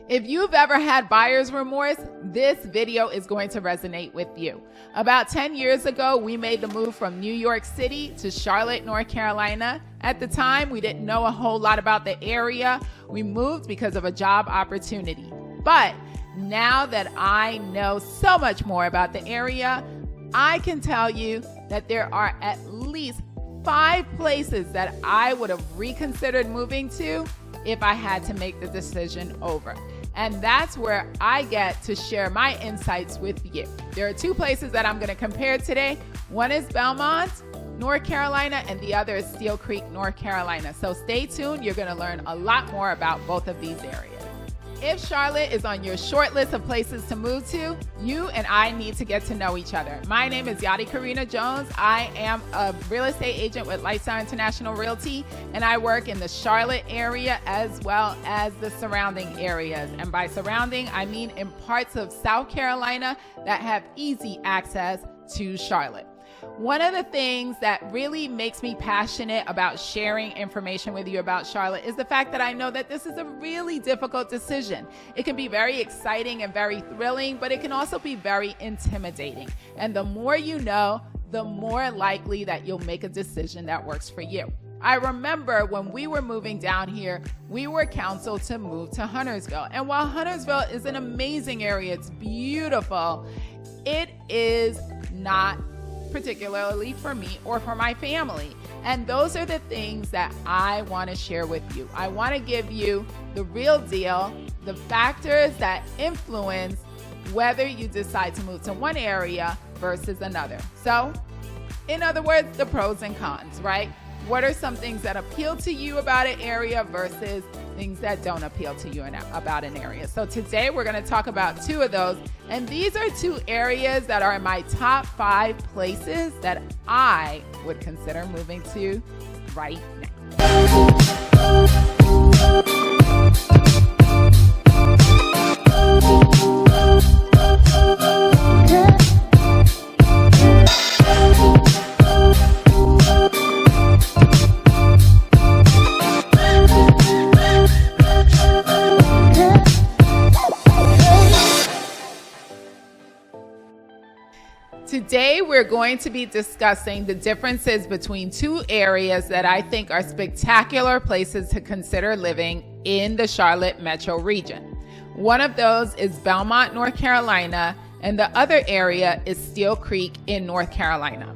If you've ever had buyer's remorse, this video is going to resonate with you. About 10 years ago, we made the move from New York City to Charlotte, North Carolina. At the time, we didn't know a whole lot about the area. We moved because of a job opportunity. But now that I know so much more about the area, I can tell you that there are at least 5 places that I would have reconsidered moving to if I had to make the decision over. And that's where I get to share my insights with you. There are 2 places that I'm going to compare today. One is Belmont, North Carolina, and the other is Steele Creek, North Carolina. So stay tuned. You're going to learn a lot more about both of these areas. If Charlotte is on your short list of places to move to, you and I need to get to know each other. My name is Yadi Karina Jones. I am a real estate agent with Lifestyle International Realty, and I work in the Charlotte area as well as the surrounding areas. And by surrounding, I mean in parts of South Carolina that have easy access to Charlotte. One of the things that really makes me passionate about sharing information with you about Charlotte is the fact that I know that this is a really difficult decision. It can be very exciting and very thrilling, but it can also be very intimidating. And the more you know, the more likely that you'll make a decision that works for you. I remember when we were moving down here, we were counseled to move to Huntersville. And while Huntersville is an amazing area, it's beautiful, it is not particularly for me or for my family. And those are the things that I want to share with you. I want to give you the real deal, the factors that influence whether you decide to move to one area versus another. So, in other words, the pros and cons, right? What are some things that appeal to you about an area versus things that don't appeal to you about an area? So today we're going to talk about 2 of those. And these are 2 areas that are in my top 5 places that I would consider moving to right now. Today, we're going to be discussing the differences between 2 areas that I think are spectacular places to consider living in the Charlotte metro region. One of those is Belmont, North Carolina, and the other area is Steele Creek in North Carolina.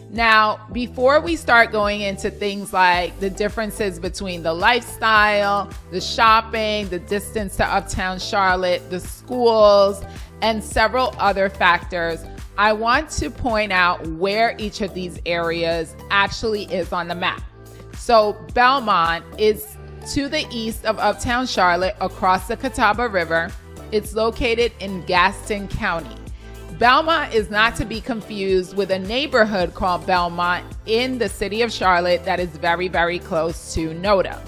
Now, before we start going into things like the differences between the lifestyle, the shopping, the distance to Uptown Charlotte, the schools, and several other factors, I want to point out where each of these areas actually is on the map. So Belmont is to the east of Uptown Charlotte across the Catawba River. It's located in Gaston County. Belmont is not to be confused with a neighborhood called Belmont in the city of Charlotte that is very, very close to NODA.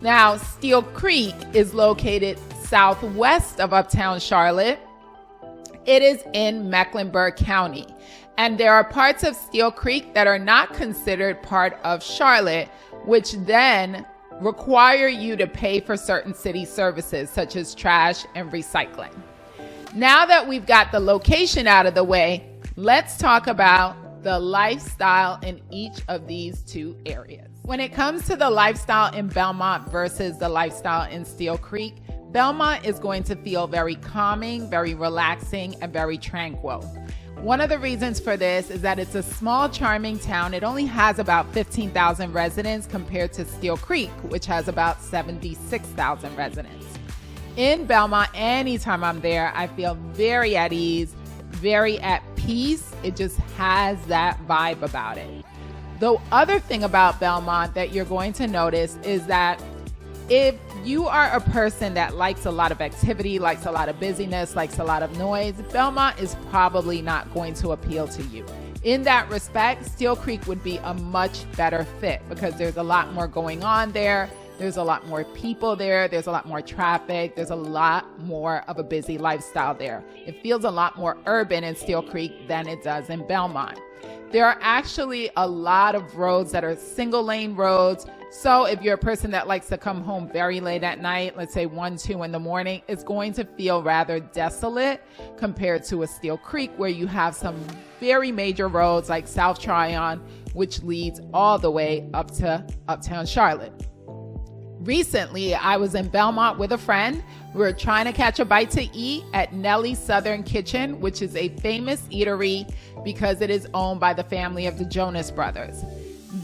Now, Steele Creek is located southwest of Uptown Charlotte. It is in Mecklenburg County, and there are parts of Steele Creek that are not considered part of Charlotte, which then require you to pay for certain city services such as trash and recycling. Now that we've got the location out of the way, let's talk about the lifestyle in each of these 2 areas. When it comes to the lifestyle in Belmont versus the lifestyle in Steele Creek, Belmont is going to feel very calming, very relaxing, and very tranquil. One of the reasons for this is that it's a small, charming town. It only has about 15,000 residents compared to Steele Creek, which has about 76,000 residents. In Belmont, anytime I'm there, I feel very at ease, very at peace. It just has that vibe about it. The other thing about Belmont that you're going to notice is that if you are a person that likes a lot of activity, likes a lot of busyness, likes a lot of noise, Belmont is probably not going to appeal to you. In that respect, Steele Creek would be a much better fit because there's a lot more going on there. There's a lot more people there. There's a lot more traffic. There's a lot more of a busy lifestyle there. It feels a lot more urban in Steele Creek than it does in Belmont. There are actually a lot of roads that are single lane roads, So if you're a person that likes to come home very late at night, let's say 1, 2 in the morning, it's going to feel rather desolate compared to a Steele Creek, where you have some very major roads like South Tryon, which leads all the way up to Uptown Charlotte. Recently, I was in Belmont with a friend. We were trying to catch a bite to eat at Nellie's Southern Kitchen, which is a famous eatery because it is owned by the family of the Jonas Brothers.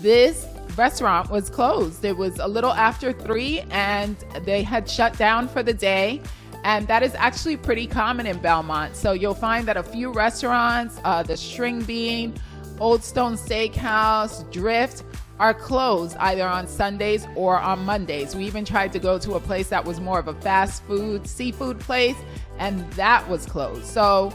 This restaurant was closed. It was a little after 3 and they had shut down for the day. And that is actually pretty common in Belmont. So you'll find that a few restaurants, the String Bean, Old Stone Steakhouse, Drift, are closed either on Sundays or on Mondays. We even tried to go to a place that was more of a fast food, seafood place, and that was closed. So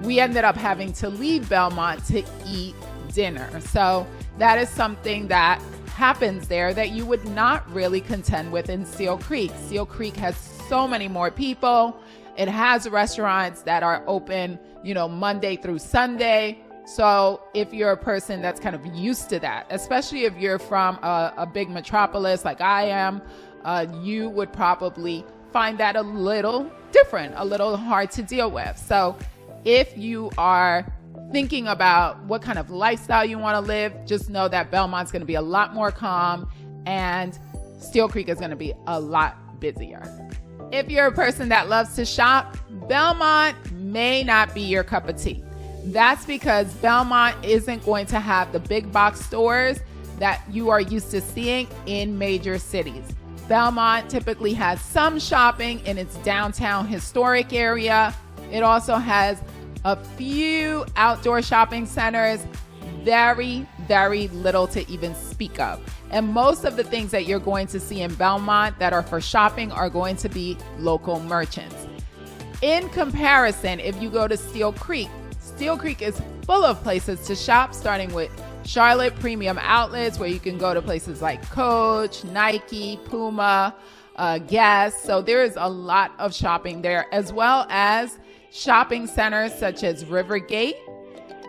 we ended up having to leave Belmont to eat dinner. So that is something that happens there that you would not really contend with in Steele Creek. Steele Creek has so many more people. It has restaurants that are open, Monday through Sunday. So if you're a person that's kind of used to that, especially if you're from a big metropolis like I am, you would probably find that a little different, a little hard to deal with. So if you are thinking about what kind of lifestyle you want to live, just know that Belmont's going to be a lot more calm and Steele Creek is going to be a lot busier. If you're a person that loves to shop, Belmont may not be your cup of tea. That's because Belmont isn't going to have the big box stores that you are used to seeing in major cities. Belmont typically has some shopping in its downtown historic area. It also has a few outdoor shopping centers, very, very little to even speak of. And most of the things that you're going to see in Belmont that are for shopping are going to be local merchants. In comparison, if you go to Steele Creek is full of places to shop, starting with Charlotte Premium Outlets, where you can go to places like Coach, Nike, Puma, Guess. So there is a lot of shopping there, as well as shopping centers such as Rivergate,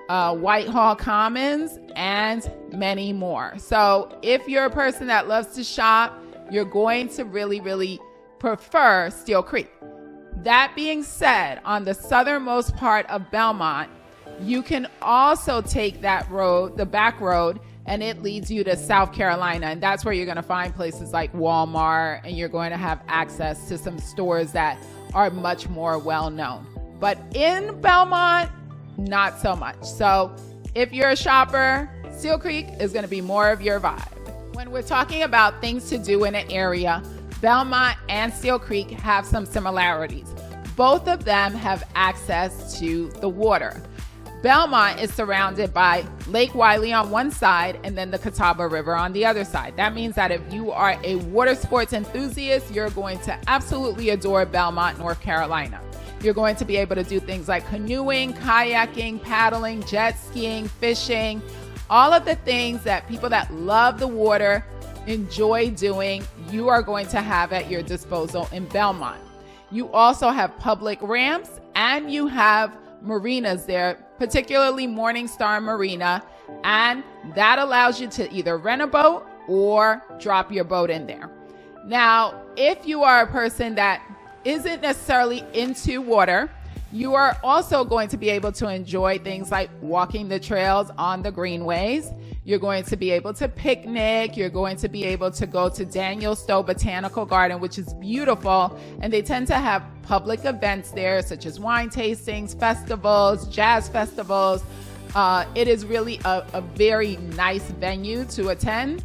Whitehall Commons, and many more. So if you're a person that loves to shop, you're going to really, really prefer Steele Creek. That being said, on the southernmost part of Belmont, you can also take that road, the back road, and it leads you to South Carolina. And that's where you're going to find places like Walmart, and you're going to have access to some stores that are much more well-known. But in Belmont, not so much. So if you're a shopper, Steele Creek is going to be more of your vibe. When we're talking about things to do in an area, Belmont and Steele Creek have some similarities. Both of them have access to the water. Belmont is surrounded by Lake Wylie on one side and then the Catawba River on the other side. That means that if you are a water sports enthusiast, you're going to absolutely adore Belmont, North Carolina. You're going to be able to do things like canoeing, kayaking, paddling, jet skiing, fishing, all of the things that people that love the water enjoy doing, you are going to have at your disposal in Belmont. You also have public ramps and you have marinas there, particularly Morningstar Marina, and that allows you to either rent a boat or drop your boat in there. Now, if you are a person that isn't necessarily into water, you are also going to be able to enjoy things like walking the trails on the greenways. You're going to be able to picnic. You're going to be able to go to Daniel Stowe Botanical Garden, which is beautiful. And they tend to have public events there, such as wine tastings, festivals, jazz festivals. It is really a very nice venue to attend.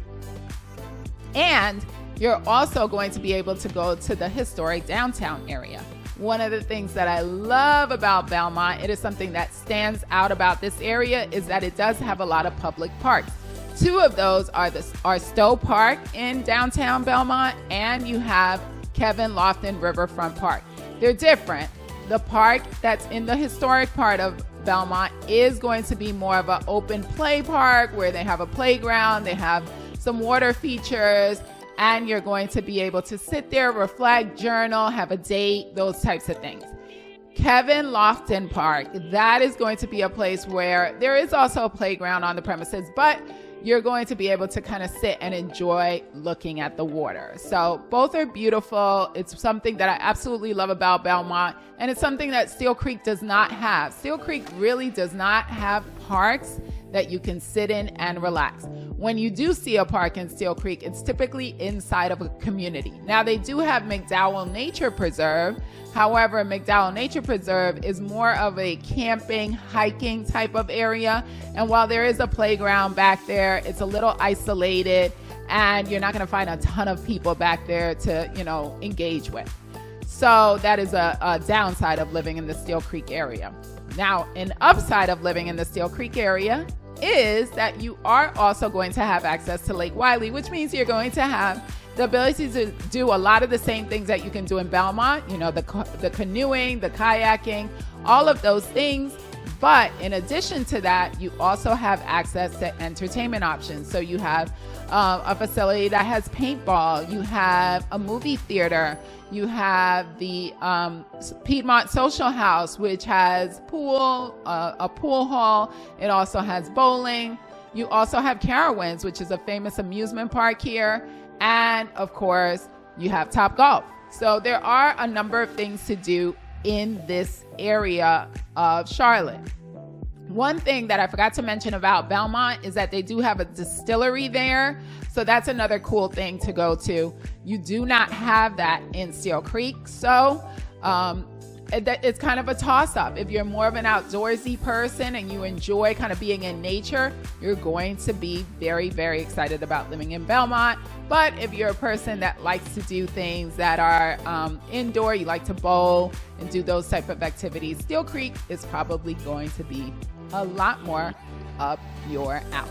And you're also going to be able to go to the historic downtown area. One of the things that I love about Belmont, it is something that stands out about this area, is that it does have a lot of public parks. Two of those are Stowe Park in downtown Belmont, and you have Kevin Lofton Riverfront Park. They're different. The park that's in the historic part of Belmont is going to be more of an open play park where they have a playground, they have some water features, and you're going to be able to sit there, reflect, journal, have a date, those types of things. Kevin Lofton Park, that is going to be a place where there is also a playground on the premises, but you're going to be able to kind of sit and enjoy looking at the water. So both are beautiful. It's something that I absolutely love about Belmont, and it's something that Steele Creek does not have. Steele Creek really does not have parks that you can sit in and relax. When you do see a park in Steele Creek, it's typically inside of a community. Now, they do have McDowell Nature Preserve. However, McDowell Nature Preserve is more of a camping, hiking type of area. And while there is a playground back there, it's a little isolated, and you're not going to find a ton of people back there to, engage with. So that is a downside of living in the Steele Creek area. Now, an upside of living in the Steele Creek area is that you are also going to have access to Lake Wylie, which means you're going to have the ability to do a lot of the same things that you can do in Belmont, the canoeing, the kayaking, all of those things. But in addition to that, you also have access to entertainment options. So you have a facility that has paintball, you have a movie theater, you have the Piedmont Social House, which has a pool hall. It also has bowling. You also have Carowinds, which is a famous amusement park here. And of course, you have Topgolf. So there are a number of things to do in this area of Charlotte. One thing that I forgot to mention about Belmont is that they do have a distillery there. So that's another cool thing to go to. You do not have that in Steele Creek. So it's kind of a toss-up. If you're more of an outdoorsy person and you enjoy kind of being in nature, you're going to be very, very excited about living in Belmont. But if you're a person that likes to do things that are indoor, you like to bowl and do those type of activities, Steele Creek is probably going to be a lot more up your alley.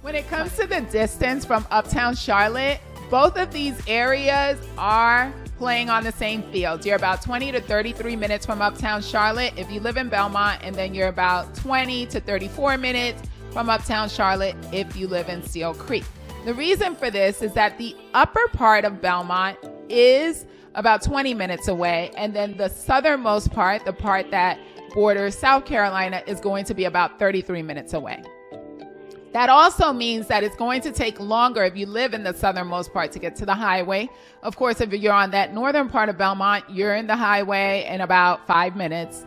When it comes to the distance from Uptown Charlotte, both of these areas are playing on the same field. You're about 20 to 33 minutes from Uptown Charlotte if you live in Belmont, and then you're about 20 to 34 minutes from Uptown Charlotte if you live in Steele Creek. The reason for this is that the upper part of Belmont is about 20 minutes away, and then the southernmost part, the part that borders South Carolina, is going to be about 33 minutes away. That also means that it's going to take longer if you live in the southernmost part to get to the highway. Of course, if you're on that northern part of Belmont, you're in the highway in about 5 minutes.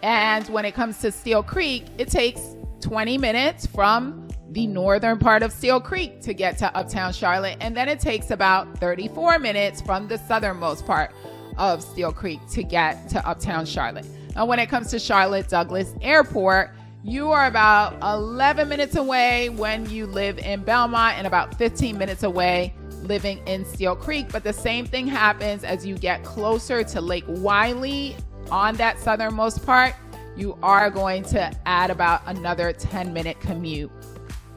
And when it comes to Steele Creek, it takes 20 minutes from the northern part of Steele Creek to get to Uptown Charlotte. And then it takes about 34 minutes from the southernmost part of Steele Creek to get to Uptown Charlotte. Now, when it comes to Charlotte Douglas Airport, you are about 11 minutes away when you live in Belmont and about 15 minutes away living in Steele Creek. But the same thing happens as you get closer to Lake Wylie on that southernmost part. You are going to add about another 10-minute commute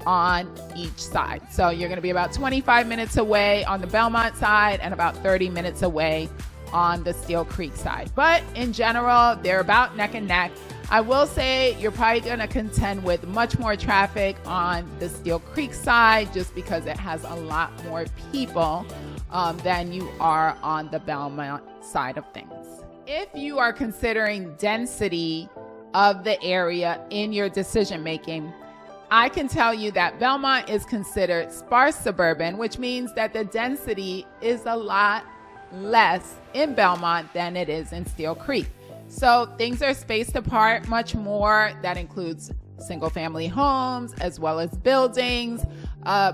on each side. So you're going to be about 25 minutes away on the Belmont side and about 30 minutes away on the Steele Creek side. But in general, they're about neck and neck. I will say you're probably going to contend with much more traffic on the Steele Creek side just because it has a lot more people than you are on the Belmont side of things. If you are considering density of the area in your decision making, I can tell you that Belmont is considered sparse suburban, which means that the density is a lot less in Belmont than it is in Steele Creek. So things are spaced apart much more. That includes single family homes as well as buildings.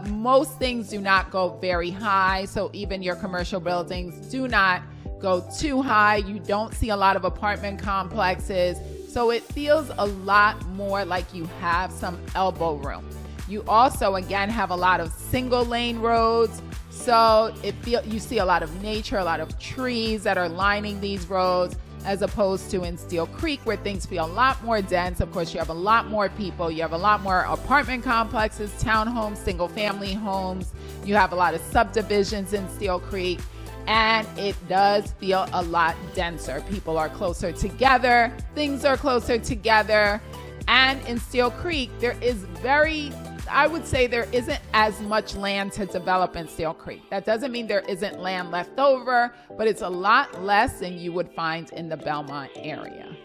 Most things do not go very high. So even your commercial buildings do not go too high. You don't see a lot of apartment complexes. So it feels a lot more like you have some elbow room. You also, again, have a lot of single lane roads. So you see a lot of nature, a lot of trees that are lining these roads, as opposed to in Steele Creek where things feel a lot more dense. Of course, you have a lot more people. You have a lot more apartment complexes, townhomes, single family homes. You have a lot of subdivisions in Steele Creek, and it does feel a lot denser. People are closer together. Things are closer together. And in Steele Creek, I would say there isn't as much land to develop in Steele Creek. That doesn't mean there isn't land left over, but it's a lot less than you would find in the Belmont area.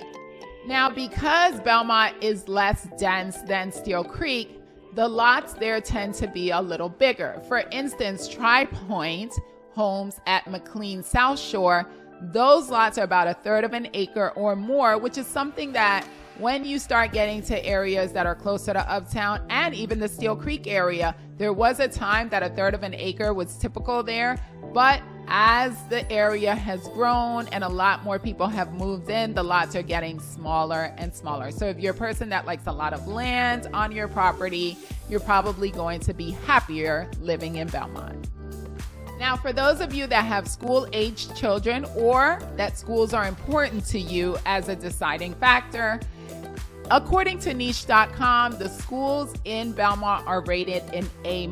Now, because Belmont is less dense than Steele Creek, the lots there tend to be a little bigger. For instance, Tri Point homes at McLean South Shore, those lots are about 1/3 of an acre or more, which is something that when you start getting to areas that are closer to Uptown and even the Steele Creek area, there was a time that 1/3 of an acre was typical there, but as the area has grown and a lot more people have moved in, the lots are getting smaller and smaller. So if you're a person that likes a lot of land on your property, you're probably going to be happier living in Belmont. Now, for those of you that have school-aged children or that schools are important to you as a deciding factor, according to niche.com, the schools in Belmont are rated an A-.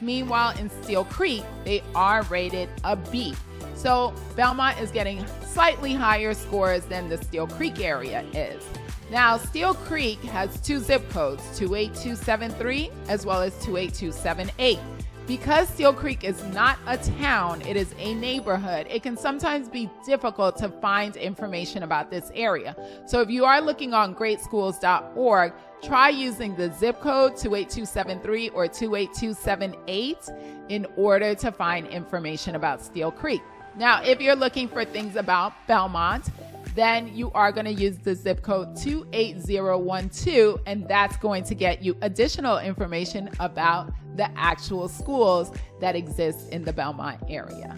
Meanwhile, in Steele Creek, they are rated a B. So Belmont is getting slightly higher scores than the Steele Creek area is. Now, Steele Creek has 2 zip codes, 28273 as well as 28278. Because Steele Creek is not a town, it is a neighborhood, it can sometimes be difficult to find information about this area. So if you are looking on greatschools.org, try using the zip code 28273 or 28278 in order to find information about Steele Creek. Now, if you're looking for things about Belmont, then you are going to use the zip code 28012, and that's going to get you additional information about the actual schools that exist in the Belmont area.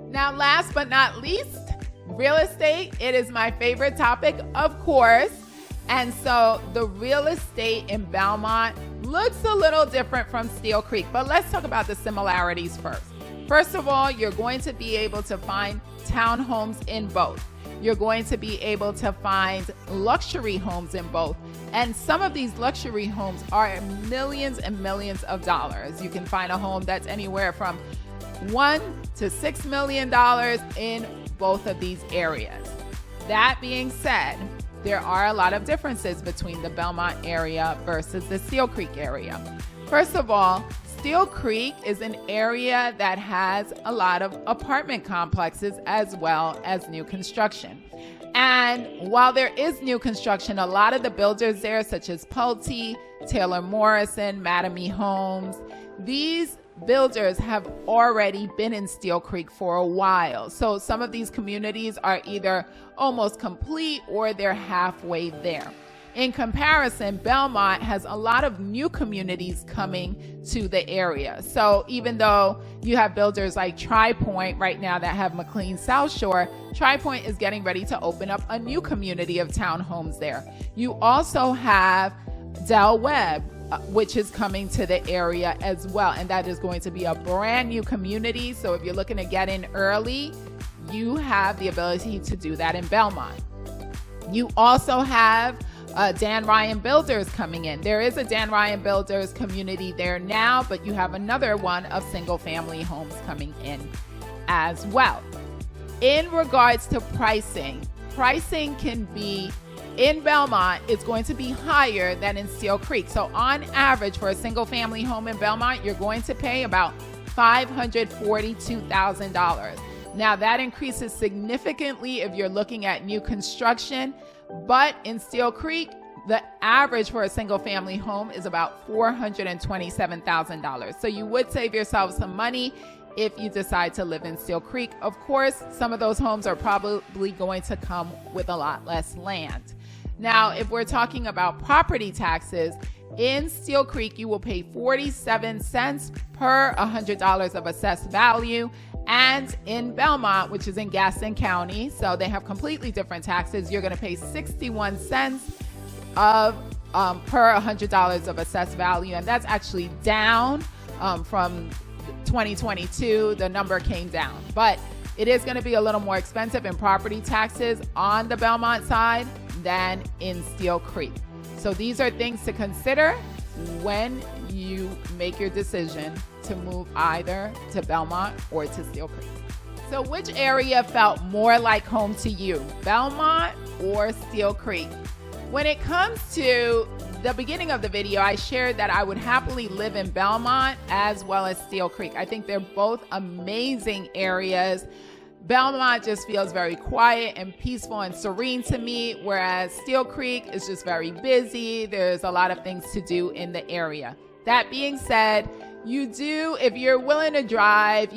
Now, last but not least, real estate. It is my favorite topic, of course. And so the real estate in Belmont looks a little different from Steele Creek, but let's talk about the similarities first. First of all, you're going to be able to find townhomes in both. You're going to be able to find luxury homes in both. And some of these luxury homes are millions and millions of dollars. You can find a home that's anywhere from $1 to $6 million in both of these areas. That being said, there are a lot of differences between the Belmont area versus the Steele Creek area. First of all, Steele Creek is an area that has a lot of apartment complexes as well as new construction. And while there is new construction, a lot of the builders there, such as Pulte, Taylor Morrison, Mattamy Homes, these builders have already been in Steele Creek for a while. So some of these communities are either almost complete or they're halfway there. In comparison, Belmont has a lot of new communities coming to the area. So even though you have builders like Tri Point right now that have McLean South Shore, Tri Point is getting ready to open up a new community of townhomes there. You also have Del Webb, which is coming to the area as well. And that is going to be a brand new community. So if you're looking to get in early, you have the ability to do that in Belmont. You also have Dan Ryan Builders coming in. There is a Dan Ryan Builders community there now, but you have another one of single family homes coming in as well. In regards to pricing can be, in Belmont, it's going to be higher than in Steele Creek. So on average for a single family home in Belmont, you're going to pay about $542,000. Now that increases significantly if you're looking at new construction. But in Steele Creek, the average for a single family home is about $427,000. So you would save yourself some money if you decide to live in Steele Creek. Of course, some of those homes are probably going to come with a lot less land. Now, if we're talking about property taxes, in Steele Creek, you will pay 47 cents per $100 of assessed value. And in Belmont, which is in Gaston County, so they have completely different taxes, you're going to pay 61 cents per $100 of assessed value. And that's actually down from 2022. The number came down. But it is going to be a little more expensive in property taxes on the Belmont side than in Steele Creek. So these are things to consider when you make your decision to move either to Belmont or to Steele Creek. So which area felt more like home to you, Belmont or Steele Creek? When it comes to the beginning of the video, I shared that I would happily live in Belmont as well as Steele Creek. I think they're both amazing areas. Belmont just feels very quiet and peaceful and serene to me, whereas Steele Creek is just very busy. There's a lot of things to do in the area. That being said, if you're willing to drive,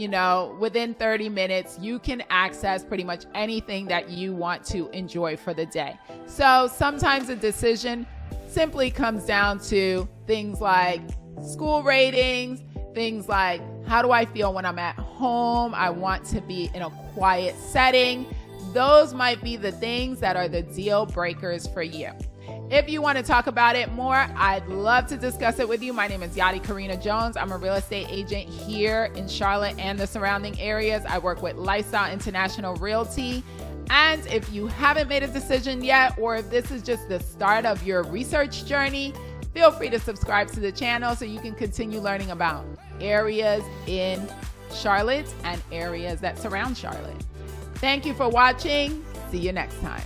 within 30 minutes, you can access pretty much anything that you want to enjoy for the day. So sometimes a decision simply comes down to things like school ratings, things like how do I feel when I'm at home? I want to be in a quiet setting. Those might be the things that are the deal breakers for you. If you want to talk about it more, I'd love to discuss it with you. My name is Yadi Karina Jones. I'm a real estate agent here in Charlotte and the surrounding areas. I work with Lifestyle International Realty. And if you haven't made a decision yet, or if this is just the start of your research journey, feel free to subscribe to the channel so you can continue learning about areas in Charlotte and areas that surround Charlotte. Thank you for watching. See you next time.